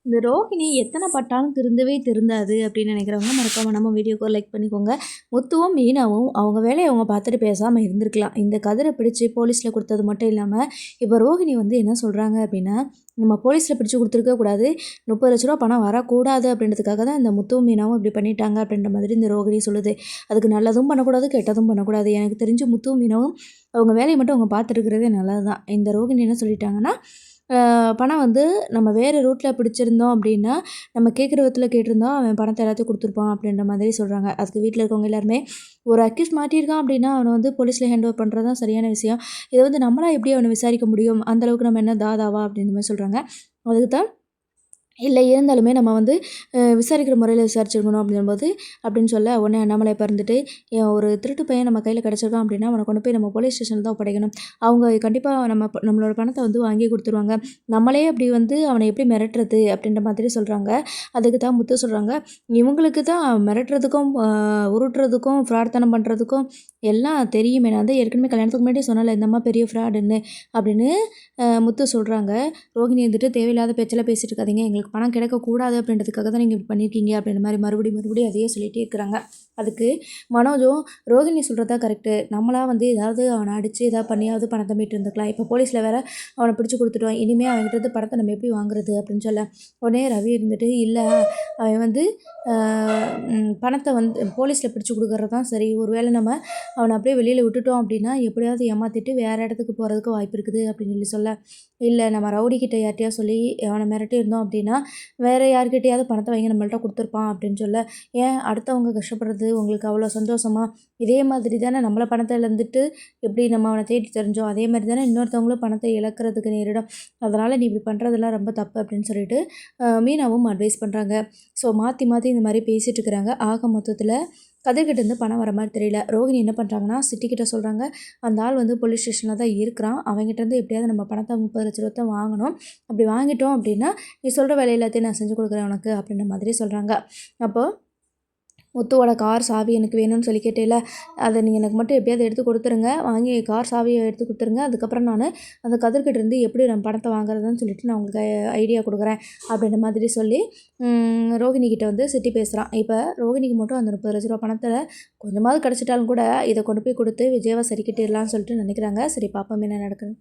இந்த ரோஹிணி எத்தனை பட்டாலும் திருந்தவே திருந்தாது அப்படின்னு நினைக்கிறவங்க மறக்காம நம்ம வீடியோக்கு லைக் பண்ணிக்கோங்க. முத்துவும் மீனாவும் அவங்க வேலையை அவங்க பார்த்துட்டு பேசாமல் இருந்திருக்கலாம். இந்த கதிரை பிடிச்சி போலீஸில் கொடுத்தது மட்டும் இல்லாமல் இப்போ ரோஹிணி வந்து என்ன சொல்கிறாங்க அப்படின்னா, நம்ம போலீஸில் பிடிச்சி கொடுத்துருக்க கூடாது, 30 லட்ச ரூபா பணம் வரக்கூடாது அப்படின்றதுக்காக தான் இந்த முத்துவும் மீனாவும் இப்படி பண்ணிட்டாங்க அப்படின்ற மாதிரி இந்த ரோஹிணி சொல்லுது. அதுக்கு நல்லதும் பண்ணக்கூடாது, கெட்டதும் பண்ணக்கூடாது. எனக்கு தெரிஞ்சு முத்துவும் மீனாவும் அவங்க வேலையை மட்டும் அவங்க பார்த்துருக்கிறதே நல்லது தான். இந்த ரோஹிணி என்ன சொல்லிட்டாங்கன்னா, பணம் வந்து நம்ம வேறு ரூட்டில் பிடிச்சிருந்தோம் அப்படின்னா, நம்ம கேட்குற விதத்தில் கேட்டிருந்தோம் அவன் பணத்தை எல்லாத்தையும் கொடுத்துருப்பான் அப்படின்ற மாதிரி சொல்கிறாங்க. அதுக்கு வீட்டில் இருக்கவங்க எல்லாருமே, ஒரு அக்யூஸ் மாட்டியிருக்கான் அப்படின்னா அவனை வந்து போலீஸில் ஹேண்ட் ஓவர் பண்ணுறது தான் சரியான விஷயம். இதை வந்து நம்மளா எப்படி அவனை விசாரிக்க முடியும், அந்தளவுக்கு நம்ம என்ன தாதாவா அப்படின்ற மாதிரி சொல்கிறாங்க. அதுக்கு தான் இல்லை இருந்தாலுமே நம்ம வந்து விசாரிக்கிற முறையில் விசாரிச்சிருக்கணும் அப்படிங்கும்போது அப்படின்னு சொல்ல உடனே அண்ணாமலை இப்போ இருந்துட்டு, ஒரு திருட்டு பையன் நம்ம கையில் கிடச்சிருக்கான் அப்படின்னா அவனை கொண்டு போய் நம்ம போலீஸ் ஸ்டேஷனில் தான் ஒப்படைக்கணும். அவங்க கண்டிப்பாக நம்மளோட பணத்தை வந்து வாங்கி கொடுத்துருவாங்க. நம்மளே அப்படி வந்து அவனை எப்படி மிரட்டுறது அப்படின்ற மாதிரி சொல்கிறாங்க. அதுக்கு தான் முத்து சொல்கிறாங்க, இவங்களுக்கு தான் மிரட்டுறதுக்கும் உருட்டுறதுக்கும் ஃப்ராட்தனம் பண்ணுறதுக்கும் எல்லாம் தெரியுமே. நான் வந்து ஏற்கனவே கல்யாணத்துக்கு முன்னாடி சொன்னல இந்த அம்மா பெரிய ஃப்ராடுன்னு அப்படின்னு முத்து சொல்கிறாங்க. ரோகிணி வந்துட்டு தேவையில்லாத பேச்செல்லாம் பேசிட்டு இருக்காதீங்க, எங்களுக்கு பணம் கிடைக்கக்கூடாது அப்படின்றதுக்காக தான் நீங்கள் இப்படி பண்ணியிருக்கீங்க அப்படின்ற மாதிரி மறுபடியும் அதையே சொல்லிகிட்டே இருக்கிறாங்க. அதுக்கு மனோஜும் ரோகிணி சொல்கிறதா கரெக்டு, நம்மளாக வந்து ஏதாவது அவனை அடித்து ஏதாவது பண்ணியாவது பணத்தை மீட்டு இருந்துக்கலாம். இப்போ போலீஸில் வேறு அவனை பிடிச்சி கொடுத்துட்டோம், இனிமேல் அவன்கிட்ட பணத்தை நம்ம எப்படி வாங்குறது அப்படின்னு சொல்ல உடனே ரவி இருந்துட்டு, இல்லை அவன் வந்து பணத்தை வந்து போலீஸில் பிடிச்சி கொடுக்குறது தான் சரி. ஒருவேளை நம்ம அவனை அப்படியே வெளியில் விட்டுட்டோம் அப்படின்னா எப்படியாவது ஏமாற்றிட்டு வேறு இடத்துக்கு போகிறதுக்கு வாய்ப்பு இருக்குது அப்படின்னு சொல்ல, இல்லை நம்ம ரவுடிக்கிட்ட யார்ட்டையா சொல்லி அவனை மிரட்டி இருந்தோம் அப்படின்னா வேறு யார்கிட்டையாவது பணத்தை வாங்கி நம்மள்ட்ட கொடுத்துருப்பான் அப்படின்னு சொல்ல, ஏன் அடுத்தவங்க கஷ்டப்படுறது உங்களுக்கு அவ்வளோ சந்தோஷமா? இதே மாதிரி தானே நம்மளை பணத்தை இழந்துட்டு எப்படி நம்ம அவனை தேடி தெரிஞ்சோம், அதே மாதிரி தானே இன்னொருத்தவங்களும் பணத்தை இழக்கிறதுக்கு நேரிடும். அதனால் நீ இப்படி பண்ணுறதெல்லாம் ரொம்ப தப்பு அப்படின்னு சொல்லிட்டு மீனாவும் அட்வைஸ் பண்ணுறாங்க. ஸோ மாற்றி மாற்றி இந்த மாதிரி பேசிகிட்டு இருக்கிறாங்க. ஆக மொத்தத்தில் கதிர்கிட்டேருந்து பணம் வர மாதிரி தெரியல. ரோகிணி என்ன பண்ணுறாங்கன்னா சிட்டிக்கிட்ட சொல்கிறாங்க, அந்த ஆள் வந்து போலீஸ் ஸ்டேஷனில் தான் இருக்கிறான், அவங்ககிட்டருந்து எப்படியாவது நம்ம பணத்தை 30 லட்ச ரூபா வாங்கணும். அப்படி வாங்கிட்டோம் அப்படின்னா நீ சொல்கிற வேலை எல்லாத்தையும் நான் செஞ்சு கொடுக்குறேன் உனக்கு அப்படின்ற மாதிரி சொல்கிறாங்க. அப்போது முத்துவோட கார் சாவி எனக்கு வேணும்னு சொல்லி கேட்டேல, அதை நீங்கள் எனக்கு மட்டும் எப்படியாவது எடுத்து கொடுத்துருங்க, வாங்கி கார் சாவியை எடுத்து கொடுத்துருங்க. அதுக்கப்புறம் நான் அந்த கதிர்கிட்டேருந்து எப்படி நான் பணத்தை வாங்குறதுன்னு சொல்லிட்டு நான் உங்களுக்கு ஐடியா கொடுக்குறேன் அப்படின்ற மாதிரி சொல்லி ரோகிணிக்கிட்ட வந்து சிட்டி பேசுகிறான். இப்போ ரோகிணிக்கு மட்டும் அந்த 30 லட்ச ரூபா பணத்தில் கொஞ்சமாவது கிடச்சிட்டாலும் கூட இதை கொண்டு போய் கொடுத்து விஜயாவை சரிக்கிட்டிடலான்னு சொல்லிட்டு நினைக்கிறாங்க. சரி பார்ப்போம் என்ன நடக்குது.